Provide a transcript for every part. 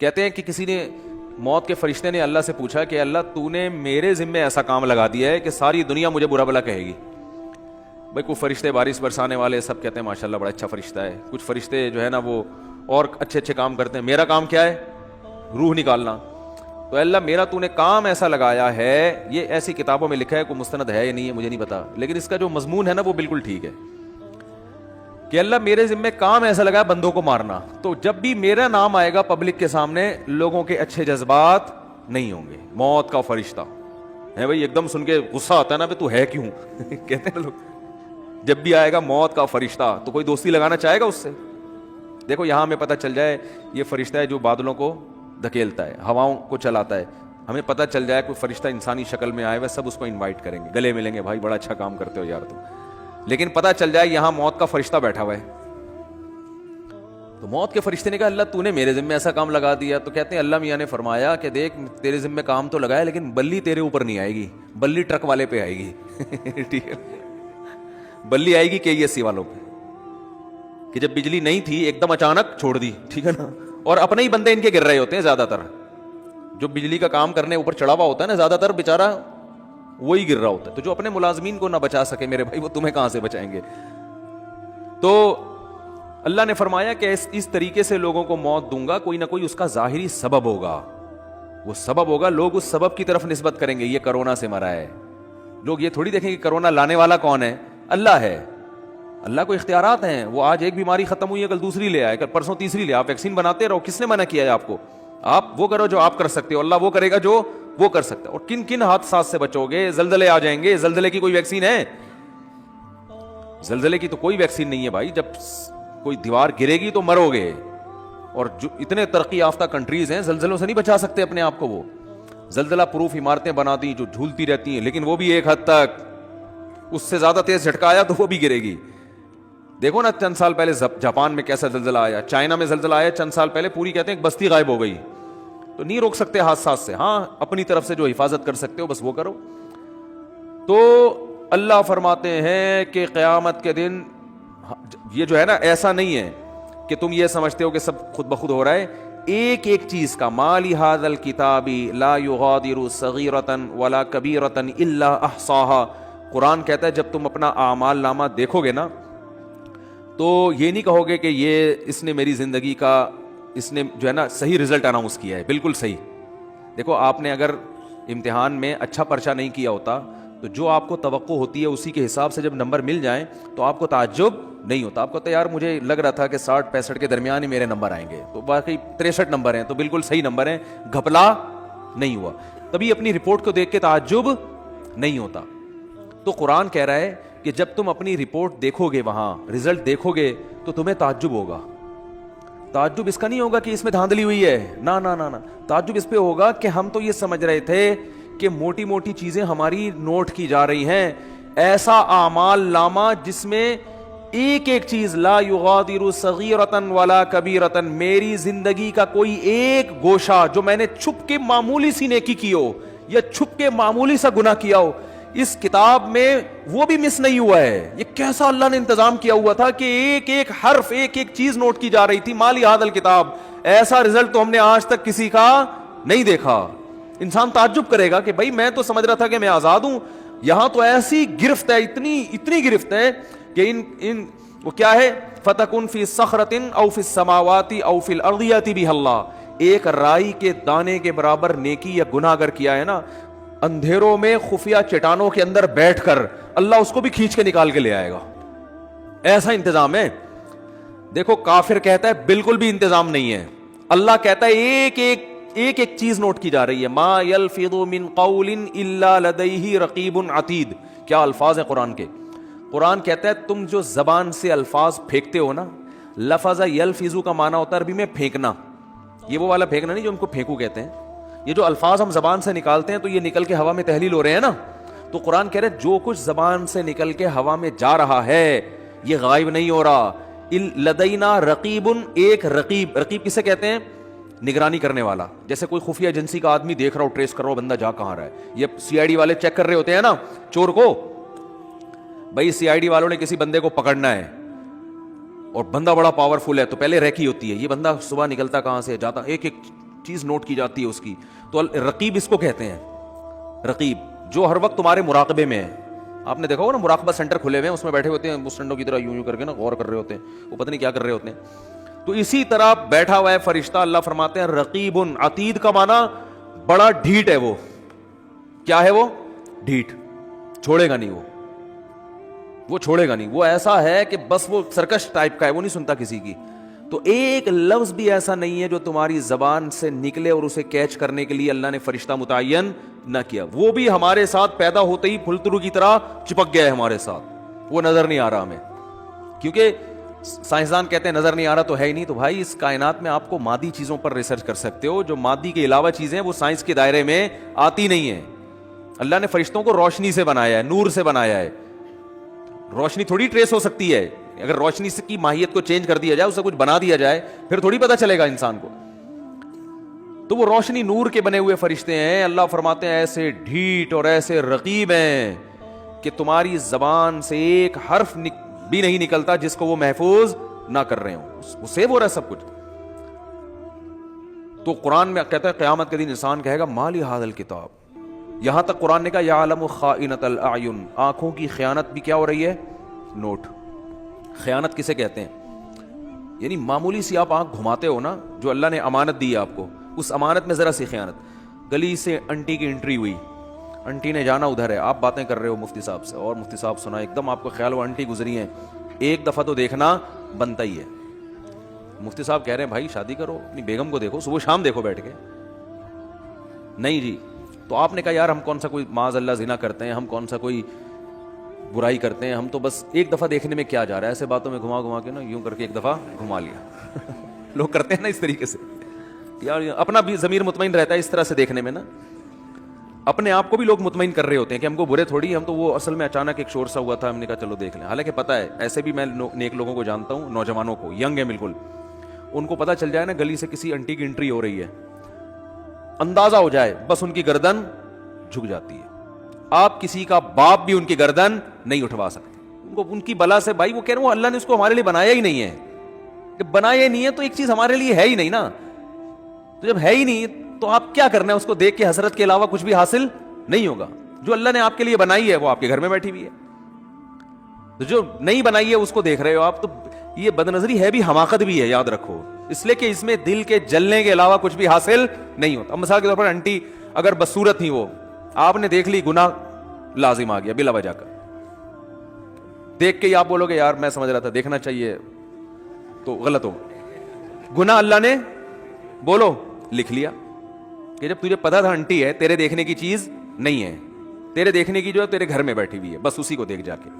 کہتے ہیں کہ کسی نے موت کے فرشتے نے اللہ سے پوچھا کہ اللہ تو نے میرے ذمے ایسا کام لگا دیا ہے کہ ساری دنیا مجھے برا بھلا کہے گی. بھائی کوئی فرشتے بارش برسانے والے سب کہتے ہیں ماشاء اللہ بڑا اچھا فرشتہ ہے, کچھ فرشتے جو ہے نا وہ اور اچھے اچھے کام کرتے ہیں, میرا کام کیا ہے روح نکالنا. تو اللہ میرا تو نے کام ایسا لگایا ہے, یہ ایسی کتابوں میں لکھا ہے, کوئی مستند ہے یا نہیں ہے مجھے نہیں پتا, لیکن اس کا جو مضمون ہے نا وہ بالکل ٹھیک ہے کہ اللہ میرے ذمہ کام ایسا لگا بندوں کو مارنا. تو جب بھی میرا نام آئے گا پبلک کے سامنے, لوگوں کے اچھے جذبات نہیں ہوں گے. موت کا فرشتہ ہے بھائی, ایک دم سن کے غصہ آتا ہے نا, تو ہے کیوں کہتے ہیں لوگ. جب بھی آئے گا موت کا فرشتہ تو کوئی دوستی لگانا چاہے گا اس سے. دیکھو یہاں ہمیں پتہ چل جائے یہ فرشتہ ہے جو بادلوں کو دھکیلتا ہے, ہواؤں کو چلاتا ہے, ہمیں پتہ چل جائے کوئی فرشتہ انسانی شکل میں آئے ہوئے, سب اس کو انوائٹ کریں گے, گلے ملیں گے, بھائی بڑا اچھا کام کرتے ہو یار تم. لیکن پتہ چل جائے یہاں موت کا فرشتہ بیٹھا ہوا ہے, تو موت کے فرشتے نے کہا اللہ تو نے میرے ذمہ ایسا کام لگا دیا. تو کہتے ہیں اللہ میاں نے فرمایا کہ دیکھ تیرے ذمہ کام تو لگا ہے لیکن بلی تیرے اوپر نہیں آئے گی, بلی ٹرک والے پہ آئے گی. ٹھیک ہے, بلی آئے گی KESC والوں پہ, کہ جب بجلی نہیں تھی ایک دم اچانک چھوڑ دی, ٹھیک ہے نا, اور اپنے ہی بندے ان کے گر رہے ہوتے ہیں زیادہ تر, جو بجلی کا کام کرنے اوپر چڑھا ہوا ہوتا ہے نا زیادہ تر بیچارہ وہی گر رہا ہوتا ہے. تو جو اپنے ملازمین کو نہ بچا سکے میرے بھائی, وہ تمہیں کہاں سے بچائیں گے. تو اللہ نے فرمایا کہ اس طریقے سے لوگوں کو موت دوں گا, کوئی نہ کوئی اس کا ظاہری سبب ہوگا, وہ سبب ہوگا, لوگ اس سبب کی طرف نسبت کریں گے, یہ کرونا سے مرا ہے. لوگ یہ تھوڑی دیکھیں کہ کرونا لانے والا کون ہے, اللہ ہے. اللہ کو اختیارات ہیں, وہ آج ایک بیماری ختم ہوئی ہے کل دوسری لے آئے, کل پرسوں تیسری لے. آپ ویکسین بناتے رہو, کس نے منع کیا ہے آپ کو؟ آپ وہ کرو جو آپ کر سکتے ہو, اللہ وہ کرے گا جو وہ کر سکتا ہے. اور کن کن حادثات سے بچو گے, زلزلے آ جائیں گے, زلزلے کی کوئی ویکسین ہے؟ زلزلے کی تو کوئی ویکسین نہیں ہے بھائی, جب کوئی دیوار گرے گی تو مرو گے. اور جو اتنے ترقی یافتہ کنٹریز ہیں زلزلوں سے نہیں بچا سکتے اپنے آپ کو, وہ زلزلہ پروف عمارتیں بنا دی جو جھولتی رہتی ہیں, لیکن وہ بھی ایک حد تک, اس سے زیادہ تیز جھٹکا آیا تو وہ بھی گرے گی. دیکھو نا چند سال پہلے جاپان میں کیسا زلزلہ آیا, چائنا میں زلزلہ آیا چند سال پہلے, پوری کہتے ہیں ایک بستی غائب ہو گئی. تو نہیں روک سکتے حادثات سے, ہاں اپنی طرف سے جو حفاظت کر سکتے ہو بس وہ کرو. تو اللہ فرماتے ہیں کہ قیامت کے دن یہ جو ہے نا ایسا نہیں ہے کہ تم یہ سمجھتے ہو کہ سب خود بخود ہو رہا ہے, ایک ایک چیز کا. مالی ھذا الکتاب لا یغادر صغیرۃ ولا کبیرۃ الا احصاها. قرآن کہتا ہے جب تم اپنا اعمال نامہ دیکھو گے نا تو یہ نہیں کہو گے کہ یہ اس نے میری زندگی کا, اس نے جو ہے نا صحیح رزلٹ اناؤنس کیا ہے, بالکل صحیح. دیکھو آپ نے اگر امتحان میں اچھا پرچہ نہیں کیا ہوتا تو جو آپ کو توقع ہوتی ہے اسی کے حساب سے جب نمبر مل جائیں تو آپ کو تعجب نہیں ہوتا. آپ کو تو یار مجھے لگ رہا تھا کہ 60-65 کے درمیان ہی میرے نمبر آئیں گے, تو باقی 63 نمبر ہیں, تو بالکل صحیح نمبر ہیں, گھپلا نہیں ہوا. تبھی اپنی رپورٹ کو دیکھ کے تعجب نہیں ہوتا. تو قرآن کہہ رہا ہے کہ جب تم اپنی رپورٹ دیکھو گے, وہاں رزلٹ دیکھو گے تو تمہیں تعجب ہوگا. تعجب اس کا نہیں ہوگا کہ اس میں دھاندلی ہوئی ہے, نہ نہ نہ, تعجب اس پہ ہوگا کہ ہم تو یہ سمجھ رہے تھے کہ موٹی موٹی چیزیں ہماری نوٹ کی جا رہی ہیں, ایسا اعمال نامہ جس میں ایک ایک چیز لا یغادر صغیرۃ ولا کبیرۃ, میری زندگی کا کوئی ایک گوشہ جو میں نے چھپ کے معمولی سی نیکی کی ہو یا چھپ کے معمولی سا گناہ کیا ہو, اس کتاب میں وہ بھی مس نہیں ہوا ہے. یہ کیسا اللہ نے انتظام کیا ہوا تھا کہ ایک ایک حرف, ایک ایک چیز نوٹ کی جا رہی تھی. مالی ھذا الکتاب, ایسا رزلٹ تو ہم نے آج تک کسی کا نہیں دیکھا. انسان تعجب کرے گا کہ بھائی میں تو سمجھ رہا تھا کہ میں آزاد ہوں, یہاں تو ایسی گرفت ہے, اتنی گرفت ہے کہ ان وہ کیا ہے, فتکن فی صخرۃ او فی السماوات او فی الارض یاتی بہ اللہ. ایک رائی کے دانے کے برابر نیکی یا گناہ اگر کیا ہے نا, اندھیروں میں خفیہ چٹانوں کے اندر بیٹھ کر اللہ اس کو بھی کھینچ کے نکال کے لے آئے گا. ایسا انتظام ہے. دیکھو کافر کہتا ہے بالکل بھی انتظام نہیں ہے, اللہ کہتا ہے ایک ایک چیز نوٹ کی جا رہی ہے. ما یلفظ من قول الا لدیہ رقیب عتید. کیا الفاظ ہیں قرآن کے. قرآن کہتا ہے تم جو زبان سے الفاظ پھینکتے ہو نا, لفظ یلفظ کا معنی ہوتا ہے عربی میں پھینکنا. یہ وہ والا پھینکنا نہیں جو ہم کو پھینکو کہتے ہیں. یہ جو الفاظ ہم زبان سے نکالتے ہیں تو یہ نکل کے ہوا میں تحلیل ہو رہے ہیں نا. تو قرآن کہہ رہے جو کچھ زبان سے نکل کے ہوا میں جا رہا ہے یہ غائب نہیں ہو رہا. لدینا رقیب, ایک رقیب. رقیب کسے کہتے ہیں؟ نگرانی کرنے والا. جیسے کوئی خفیہ ایجنسی کا آدمی دیکھ رہا ہو, ٹریس کر رہا ہو بندہ جا کہاں رہا ہے. یہ CID والے چیک کر رہے ہوتے ہیں نا چور کو. بھائی CID والوں نے کسی بندے کو پکڑنا ہے اور بندہ بڑا پاورفل ہے تو پہلے ریکی ہوتی ہے, یہ بندہ صبح نکلتا کہاں سے جاتا, ایک ایک چیز نوٹ کی جاتی ہے اس کی. تو رقیب اس کو کہتے ہیں, رقیب, جو ہر وقت تمہارے مراقبے میں ہے. آپ نے دیکھا ہوگا نا مراقبہ سینٹر کھلے ہوئے ہیں, اس میں بیٹھے ہوتے ہیں مسٹنڈوں کی طرح یوں یوں کر کے نا غور کر رہے ہوتے ہیں, وہ پتہ نہیں کیا کر رہے ہوتے ہیں. تو اسی طرح بیٹھا ہوا ہے فرشتہ. اللہ فرماتے ہیں رقیب. عتید کا معنی بڑا ڈھیٹ ہے. وہ کیا ہے؟ وہ ڈھیٹ, چھوڑے گا نہیں, وہ چھوڑے گا نہیں. وہ ایسا ہے کہ بس وہ سرکش ٹائپ کا ہے, وہ نہیں سنتا کسی کی. تو ایک لفظ بھی ایسا نہیں ہے جو تمہاری زبان سے نکلے اور اسے کیچ کرنے کے لیے اللہ نے فرشتہ متعین نہ کیا. وہ بھی ہمارے ساتھ پیدا ہوتے ہی پھلترو کی طرح چپک گیا ہے ہمارے ساتھ. وہ نظر نہیں آ رہا ہمیں, کیونکہ سائنسدان کہتے ہیں نظر نہیں آ رہا تو ہے ہی نہیں. تو بھائی اس کائنات میں آپ کو مادی چیزوں پر ریسرچ کر سکتے ہو, جو مادی کے علاوہ چیزیں وہ سائنس کے دائرے میں آتی نہیں ہیں. اللہ نے فرشتوں کو روشنی سے بنایا ہے, نور سے بنایا ہے. روشنی تھوڑی ٹریس ہو سکتی ہے. اگر روشنی کی ماہیت کو چینج کر دیا جائے, اسے کچھ بنا دیا جائے, پھر تھوڑی پتہ چلے گا انسان کو. تو وہ روشنی نور کے بنے ہوئے فرشتے ہیں. اللہ فرماتے ہیں ایسے ڈھیٹ اور ایسے رقیب ہیں کہ تمہاری زبان سے ایک حرف بھی نہیں نکلتا جس کو وہ محفوظ نہ کر رہے ہوں. وہ سیو ہو رہا ہے سب کچھ. تو قرآن میں کہتا ہے قیامت کے دن انسان کہے گا مالی ھذا الکتاب. یہاں تک قرآن نے کہا یعلم خائنۃ الاعین, آنکھوں کی خیانت بھی کیا ہو رہی ہے؟ نوٹ. خیانت کسے کہتے ہیں؟ یعنی معمولی سی آپ آنکھ گھماتے ہو نا, جو اللہ نے امانت دی ہے آپ کو, اس امانت میں ذرا سی خیانت. گلی سے انٹی کی انٹری ہوئی, انٹی نے جانا ادھر ہے, آپ باتیں کر رہے ہو مفتی صاحب سے, اور مفتی صاحب سنا, ایک دم آپ کو خیال ہوا انٹی گزری ہیں, ایک دفعہ تو دیکھنا بنتا ہی ہے. مفتی صاحب کہہ رہے ہیں بھائی شادی کرو, اپنی بیگم کو دیکھو, صبح شام دیکھو بیٹھ کے. نہیں جی. تو آپ نے کہا یار ہم کون سا کوئی معاذ اللہ زنا کرتے ہیں, ہم کون سا کوئی برائی کرتے ہیں, ہم تو بس ایک دفعہ دیکھنے میں کیا جا رہا ہے, ایسے باتوں میں گھما گھما کے نا یوں کر کے ایک دفعہ گھما لیا. لوگ کرتے ہیں نا اس طریقے سے, یار اپنا بھی ضمیر مطمئن رہتا ہے اس طرح سے دیکھنے میں نا. اپنے آپ کو بھی لوگ مطمئن کر رہے ہوتے ہیں کہ ہم کو برے تھوڑی, ہم تو وہ اصل میں اچانک ایک شور سا ہوا تھا, ہم نے کہا چلو دیکھ لیں. حالانکہ پتہ ہے, ایسے بھی میں نیک لوگوں کو جانتا ہوں, نوجوانوں کو, ینگ ہے بالکل, ان کو پتہ چل جائے نا گلی سے کسی انٹی کی انٹری ہو رہی ہے, اندازہ ہو جائے, بس ان کی گردن جھک جاتی ہے. آپ کسی کا باپ بھی ان کی گردن نہیں اٹھوا سکتے. ان کو ان کی بلا سے, بھائی وہ کہہ رہے ہیں اللہ نے اس کو ہمارے لیے بنایا ہی نہیں ہے. کہ بنایا ہی نہیں ہے تو ایک چیز ہمارے لیے ہے ہی نہیں نا. تو جب ہے ہی نہیں تو آپ کیا کرنا ہے, اس کو دیکھ کے حسرت کے علاوہ کچھ بھی حاصل نہیں ہوگا. جو اللہ نے آپ کے لیے بنائی ہے وہ آپ کے گھر میں بیٹھی ہوئی ہے. تو جو نہیں بنائی ہے اس کو دیکھ رہے ہو آپ. تو یہ بد نظری ہے بھی, حماقت بھی ہے, یاد رکھو, اس لیے کہ اس میں دل کے جلنے کے علاوہ کچھ بھی حاصل نہیں ہوتا. اب مثال کے طور پر انٹی اگر بدصورت تھی, وہ آپ نے دیکھ لی, گناہ لازم آ گیا بلا وجہ کا. دیکھ کے آپ بولو گے یار میں سمجھ رہا تھا دیکھنا چاہیے, تو غلط ہو. گناہ اللہ نے بولو لکھ لیا کہ جب تجھے پتا تھا انٹی ہے, تیرے دیکھنے کی چیز نہیں ہے, تیرے دیکھنے کی جو ہے تیرے گھر میں بیٹھی ہوئی ہے, بس اسی کو دیکھ جا کے,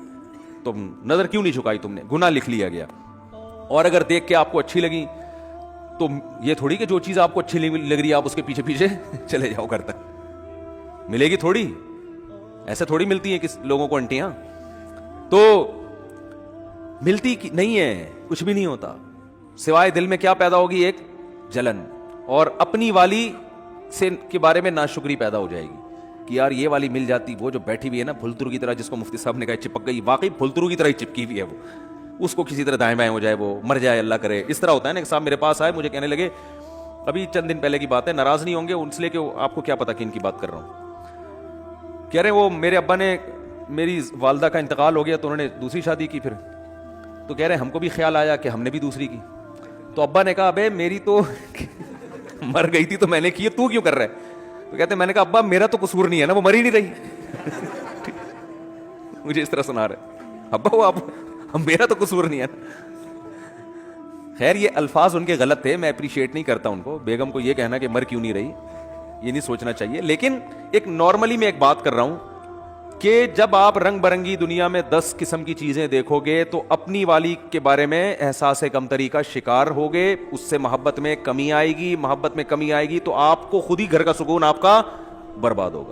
تو نظر کیوں نہیں جھکائی تم نے؟ گناہ لکھ لیا گیا. اور اگر دیکھ کے آپ کو اچھی لگی تو یہ تھوڑی کہ جو چیز آپ کو اچھی لگ رہی ہے آپ اس کے پیچھے پیچھے چلے جاؤ گھر تک, ملے گی تھوڑی, ایسے تھوڑی ملتی ہیں کس لوگوں کو انٹیاں, تو ملتی نہیں ہے, کچھ بھی نہیں ہوتا سوائے دل میں کیا پیدا ہوگی, ایک جلن, اور اپنی والی سے کے بارے میں ناشکری پیدا ہو جائے گی کہ یار یہ والی مل جاتی, وہ جو بیٹھی ہوئی ہے نا پھلترو کی طرح, جس کو مفتی صاحب نے کہا چپک گئی, واقعی پھلترو کی طرح ہی چپکی ہوئی ہے وہ, اس کو کسی طرح دائیں بائیں ہو جائے, وہ مر جائے, اللہ کرے. اس طرح ہوتا ہے نا. ایک صاحب میرے پاس آئے, مجھے کہنے لگے, ابھی چند دن پہلے کی بات ہے, ناراض نہیں ہوں گے اس لیے کہ آپ کو کیا پتا کہ ان کی بات کر رہا ہوں. کہہ رہے ہیں وہ میرے ابا نے, میری والدہ کا انتقال ہو گیا تو انہوں نے دوسری شادی کی پھر, تو کہہ رہے ہیں ہم کو بھی خیال آیا کہ ہم نے بھی دوسری کی. تو ابا نے کہا ابے میری تو مر گئی تھی تو میں نے کی, تو کیوں کر رہا ہے؟ تو کہتے ہیں میں نے کہا ابا میرا تو قصور نہیں ہے نا, وہ مر ہی نہیں رہی. مجھے اس طرح سنا رہے, ابا وہ میرا تو قصور نہیں ہے نا. خیر یہ الفاظ ان کے غلط تھے, میں اپریشیٹ نہیں کرتا ان کو. بیگم کو یہ کہنا کہ مر کیوں نہیں رہی, یہ نہیں سوچنا چاہیے. لیکن ایک نارملی میں ایک بات کر رہا ہوں کہ جب آپ رنگ برنگی دنیا میں 10 قسم کی چیزیں دیکھو گے تو اپنی والی کے بارے میں احساس کمتری کا شکار ہوگے, اس سے محبت میں کمی آئے گی, محبت میں کمی آئے گی تو آپ کو خود ہی گھر کا سکون آپ کا برباد ہوگا.